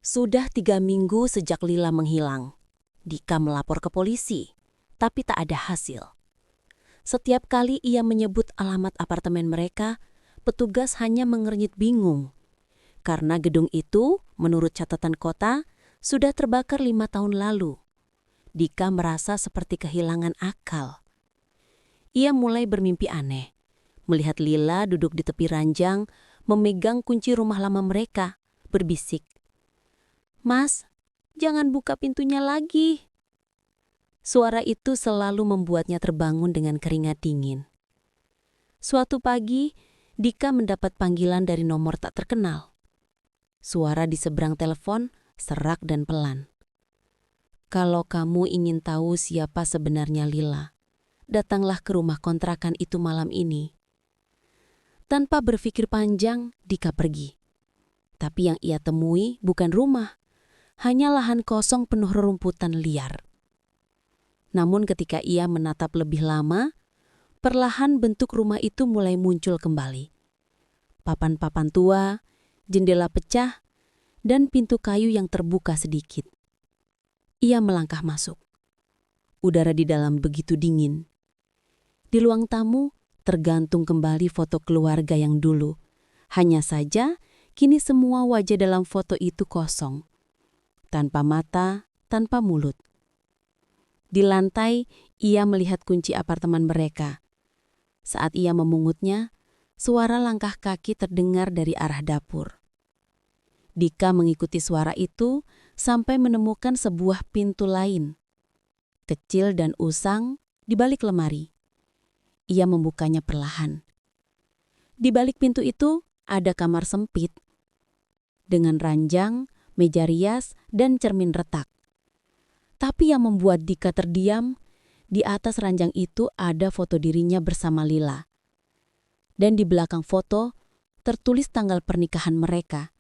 Sudah 3 minggu sejak Lila menghilang. Dika melapor ke polisi, tapi tak ada hasil. Setiap kali ia menyebut alamat apartemen mereka, petugas hanya mengernyit bingung. Karena gedung itu, menurut catatan kota, sudah terbakar 5 tahun lalu. Dika merasa seperti kehilangan akal. Ia mulai bermimpi aneh, melihat Lila duduk di tepi ranjang, memegang kunci rumah lama mereka, berbisik, "Mas, jangan buka pintunya lagi." Suara itu selalu membuatnya terbangun dengan keringat dingin. Suatu pagi, Dika mendapat panggilan dari nomor tak terkenal. Suara di seberang telepon serak dan pelan. "Kalau kamu ingin tahu siapa sebenarnya Lila, datanglah ke rumah kontrakan itu malam ini." Tanpa berpikir panjang, Dika pergi. Tapi yang ia temui bukan rumah, hanya lahan kosong penuh rerumputan liar. Namun ketika ia menatap lebih lama, perlahan bentuk rumah itu mulai muncul kembali. Papan-papan tua, jendela pecah, dan pintu kayu yang terbuka sedikit. Ia melangkah masuk. Udara di dalam begitu dingin. Di ruang tamu tergantung kembali foto keluarga yang dulu. Hanya saja, kini semua wajah dalam foto itu kosong. Tanpa mata, tanpa mulut. Di lantai, ia melihat kunci apartemen mereka. Saat ia memungutnya, suara langkah kaki terdengar dari arah dapur. Dika mengikuti suara itu sampai menemukan sebuah pintu lain. Kecil dan usang di balik lemari. Ia membukanya perlahan. Di balik pintu itu ada kamar sempit. Dengan ranjang, meja rias, dan cermin retak. Tapi yang membuat Dika terdiam, di atas ranjang itu ada foto dirinya bersama Lila. Dan di belakang foto tertulis tanggal pernikahan mereka,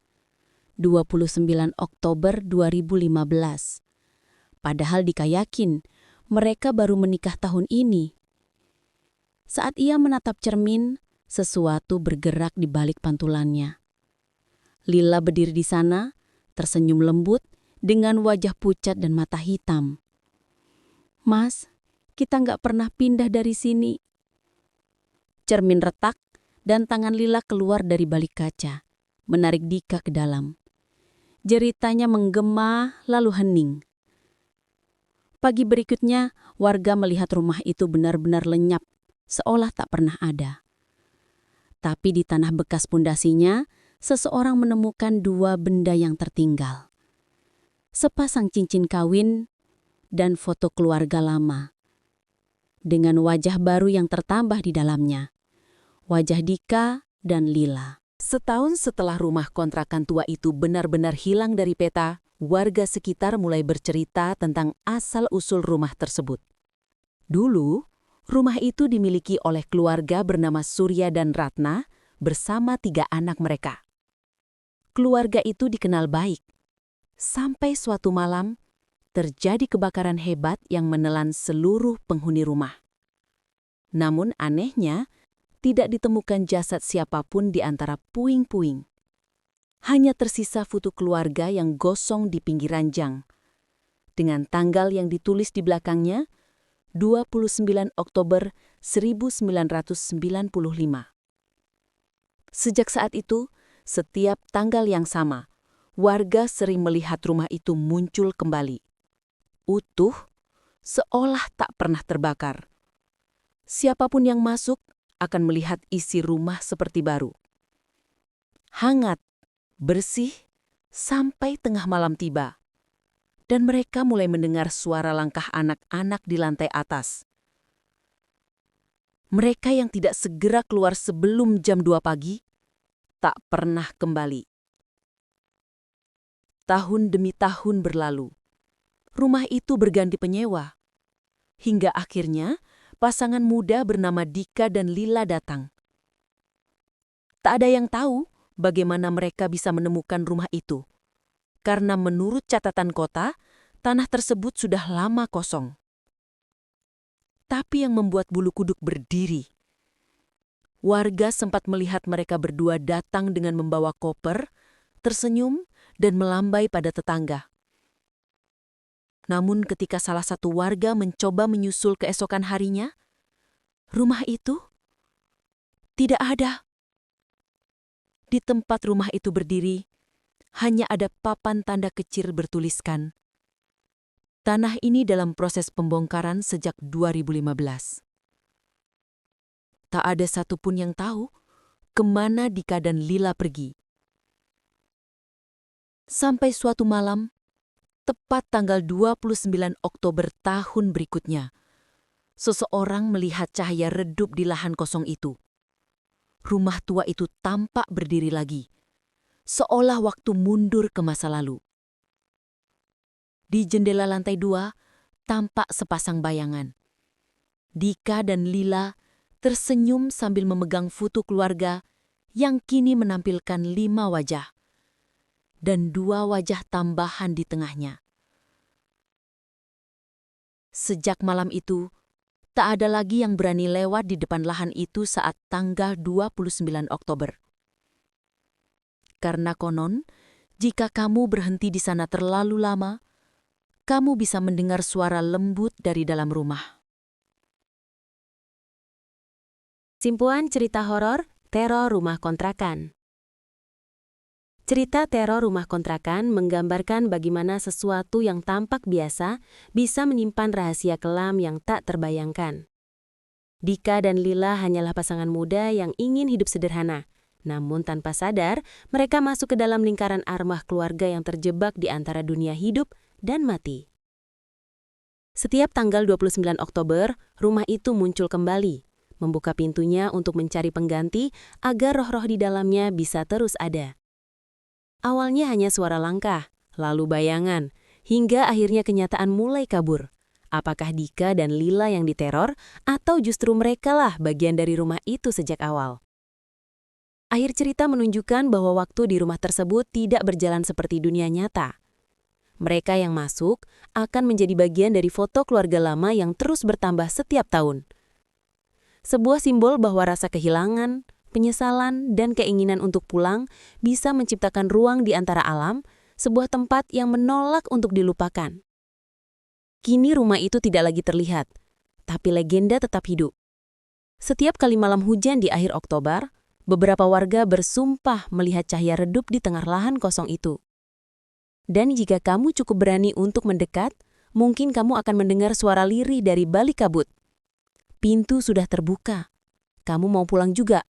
29 Oktober 2015. Padahal Dika yakin mereka baru menikah tahun ini. Saat ia menatap cermin, sesuatu bergerak di balik pantulannya. Lila berdiri di sana, tersenyum lembut dengan wajah pucat dan mata hitam. "Mas, kita nggak pernah pindah dari sini." Cermin retak dan tangan Lila keluar dari balik kaca, menarik Dika ke dalam. Jeritanya menggema lalu hening. Pagi berikutnya, warga melihat rumah itu benar-benar lenyap, seolah tak pernah ada. Tapi di tanah bekas pondasinya, seseorang menemukan 2 benda yang tertinggal. Sepasang cincin kawin dan foto keluarga lama. Dengan wajah baru yang tertambah di dalamnya. Wajah Dika dan Lila. Setahun setelah rumah kontrakan tua itu benar-benar hilang dari peta, warga sekitar mulai bercerita tentang asal-usul rumah tersebut. Dulu, rumah itu dimiliki oleh keluarga bernama Surya dan Ratna bersama 3 anak mereka. Keluarga itu dikenal baik. Sampai suatu malam, terjadi kebakaran hebat yang menelan seluruh penghuni rumah. Namun anehnya, tidak ditemukan jasad siapapun di antara puing-puing. Hanya tersisa foto keluarga yang gosong di pinggir ranjang. Dengan tanggal yang ditulis di belakangnya, 29 Oktober 1995. Sejak saat itu, setiap tanggal yang sama, warga sering melihat rumah itu muncul kembali. Utuh, seolah tak pernah terbakar. Siapapun yang masuk akan melihat isi rumah seperti baru. Hangat, bersih, sampai tengah malam tiba. Dan mereka mulai mendengar suara langkah anak-anak di lantai atas. Mereka yang tidak segera keluar sebelum jam 2 pagi, tak pernah kembali. Tahun demi tahun berlalu. Rumah itu berganti penyewa. Hingga akhirnya, pasangan muda bernama Dika dan Lila datang. Tak ada yang tahu bagaimana mereka bisa menemukan rumah itu. Karena menurut catatan kota, tanah tersebut sudah lama kosong. Tapi yang membuat bulu kuduk berdiri. Warga sempat melihat mereka berdua datang dengan membawa koper, tersenyum, dan melambai pada tetangga. Namun ketika salah satu warga mencoba menyusul keesokan harinya, rumah itu tidak ada. Di tempat rumah itu berdiri, hanya ada papan tanda kecil bertuliskan, "Tanah ini dalam proses pembongkaran sejak 2015. Tak ada satupun yang tahu kemana Dika dan Lila pergi. Sampai suatu malam, tepat tanggal 29 Oktober tahun berikutnya, seseorang melihat cahaya redup di lahan kosong itu. Rumah tua itu tampak berdiri lagi, seolah waktu mundur ke masa lalu. Di jendela lantai 2, tampak sepasang bayangan. Dika dan Lila tersenyum sambil memegang foto keluarga yang kini menampilkan 5 wajah dan 2 wajah tambahan di tengahnya. Sejak malam itu, tak ada lagi yang berani lewat di depan lahan itu saat tanggal 29 Oktober. Karena konon, jika kamu berhenti di sana terlalu lama, kamu bisa mendengar suara lembut dari dalam rumah. Simpuan cerita horor Teror Rumah Kontrakan. Cerita teror rumah kontrakan menggambarkan bagaimana sesuatu yang tampak biasa bisa menyimpan rahasia kelam yang tak terbayangkan. Dika dan Lila hanyalah pasangan muda yang ingin hidup sederhana. Namun tanpa sadar, mereka masuk ke dalam lingkaran arwah keluarga yang terjebak di antara dunia hidup dan mati. Setiap tanggal 29 Oktober, rumah itu muncul kembali, membuka pintunya untuk mencari pengganti agar roh-roh di dalamnya bisa terus ada. Awalnya hanya suara langkah, lalu bayangan, hingga akhirnya kenyataan mulai kabur. Apakah Dika dan Lila yang diteror, atau justru merekalah bagian dari rumah itu sejak awal? Akhir cerita menunjukkan bahwa waktu di rumah tersebut tidak berjalan seperti dunia nyata. Mereka yang masuk akan menjadi bagian dari foto keluarga lama yang terus bertambah setiap tahun. Sebuah simbol bahwa rasa kehilangan, penyesalan, dan keinginan untuk pulang bisa menciptakan ruang di antara alam, sebuah tempat yang menolak untuk dilupakan. Kini rumah itu tidak lagi terlihat, tapi legenda tetap hidup. Setiap kali malam hujan di akhir Oktober, beberapa warga bersumpah melihat cahaya redup di tengah lahan kosong itu. Dan jika kamu cukup berani untuk mendekat, mungkin kamu akan mendengar suara lirih dari balik kabut. Pintu sudah terbuka. Kamu mau pulang juga?